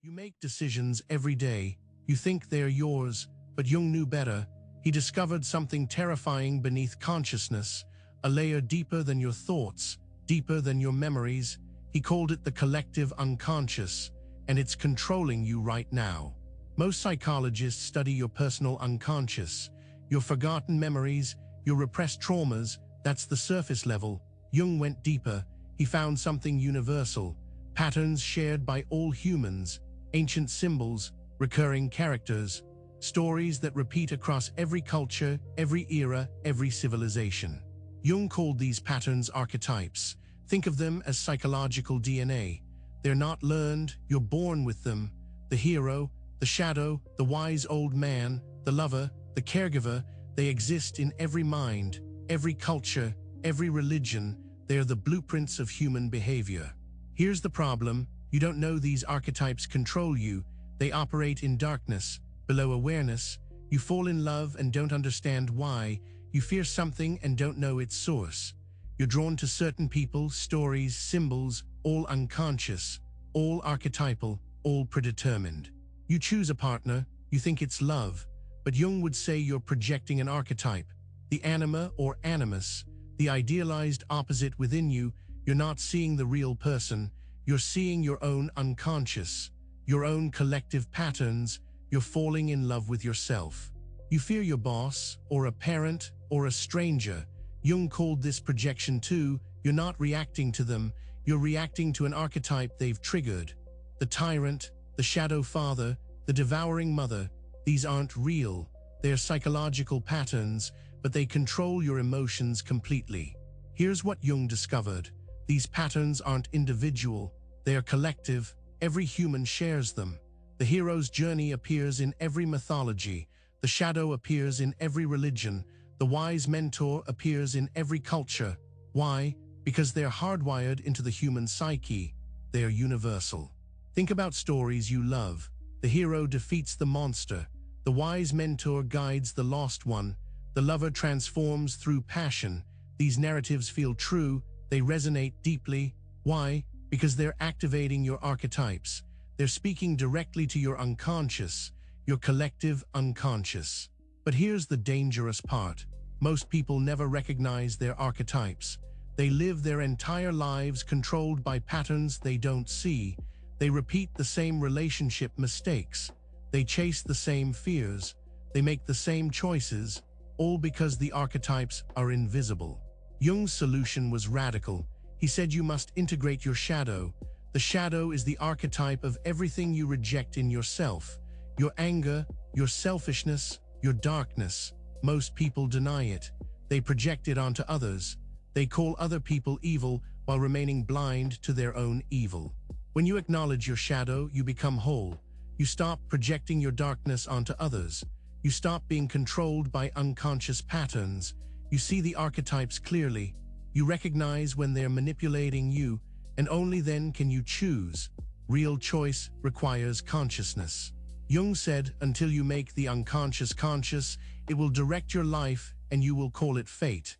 You make decisions every day. You think they're yours, but Jung knew better. He discovered something terrifying beneath consciousness, a layer deeper than your thoughts, deeper than your memories. He called it the collective unconscious, and it's controlling you right now. Most psychologists study your personal unconscious, your forgotten memories, your repressed traumas. That's the surface level. Jung went deeper. He found something universal, patterns shared by all humans, ancient symbols, recurring characters, stories that repeat across every culture, every era, every civilization. Jung called these patterns archetypes. Think of them as psychological DNA. They're not learned, you're born with them. The hero, the shadow, the wise old man, the lover, the caregiver, they exist in every mind, every culture, every religion. They're the blueprints of human behavior. Here's the problem. You don't know these archetypes control you. They operate in darkness, below awareness. You fall in love and don't understand why. You fear something and don't know its source. You're drawn to certain people, stories, symbols, all unconscious, all archetypal, all predetermined. You choose a partner, you think it's love, but Jung would say you're projecting an archetype, the anima or animus, the idealized opposite within you. You're not seeing the real person. You're seeing your own unconscious, your own collective patterns. You're falling in love with yourself. You fear your boss, or a parent, or a stranger. Jung called this projection too. You're not reacting to them. You're reacting to an archetype they've triggered. The tyrant, the shadow father, the devouring mother. These aren't real. They're psychological patterns, but they control your emotions completely. Here's what Jung discovered. These patterns aren't individual. They are collective. Every human shares them. The hero's journey appears in every mythology. The shadow appears in every religion. The wise mentor appears in every culture. Why? Because they're hardwired into the human psyche. They're universal. Think about stories you love. The hero defeats the monster. The wise mentor guides the lost one. The lover transforms through passion. These narratives feel true. They resonate deeply. Why? Because they're activating your archetypes. They're speaking directly to your unconscious, your collective unconscious. But here's the dangerous part. Most people never recognize their archetypes. They live their entire lives controlled by patterns they don't see. They repeat the same relationship mistakes. They chase the same fears. They make the same choices, all because the archetypes are invisible. Jung's solution was radical. He said you must integrate your shadow. The shadow is the archetype of everything you reject in yourself. Your anger, your selfishness, your darkness. Most people deny it. They project it onto others. They call other people evil while remaining blind to their own evil. When you acknowledge your shadow, you become whole. You stop projecting your darkness onto others. You stop being controlled by unconscious patterns. You see the archetypes clearly. You recognize when they're manipulating you, and only then can you choose. Real choice requires consciousness. Jung said, until you make the unconscious conscious, it will direct your life and you will call it fate.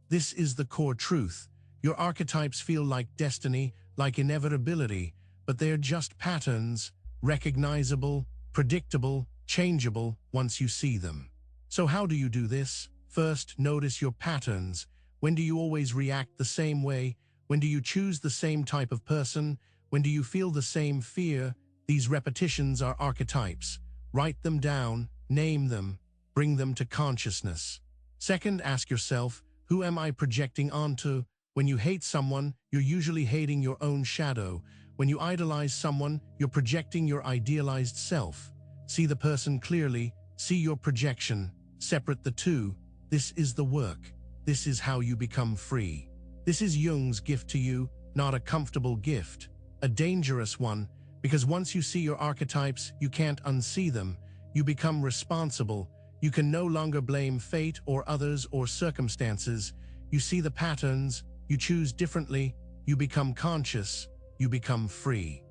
This is the core truth. Your archetypes feel like destiny, like inevitability, but they're just patterns, recognizable, predictable, changeable once you see them. So how do you do this? First, notice your patterns. When do you always react the same way? When do you choose the same type of person? When do you feel the same fear? These repetitions are archetypes. Write them down, name them, bring them to consciousness. Second, ask yourself, who am I projecting onto? When you hate someone, you're usually hating your own shadow. When you idolize someone, you're projecting your idealized self. See the person clearly, see your projection, separate the two. This is the work. This is how you become free. This is Jung's gift to you, not a comfortable gift, a dangerous one, because once you see your archetypes, you can't unsee them. You become responsible. You can no longer blame fate or others or circumstances. You see the patterns, you choose differently, you become conscious, you become free.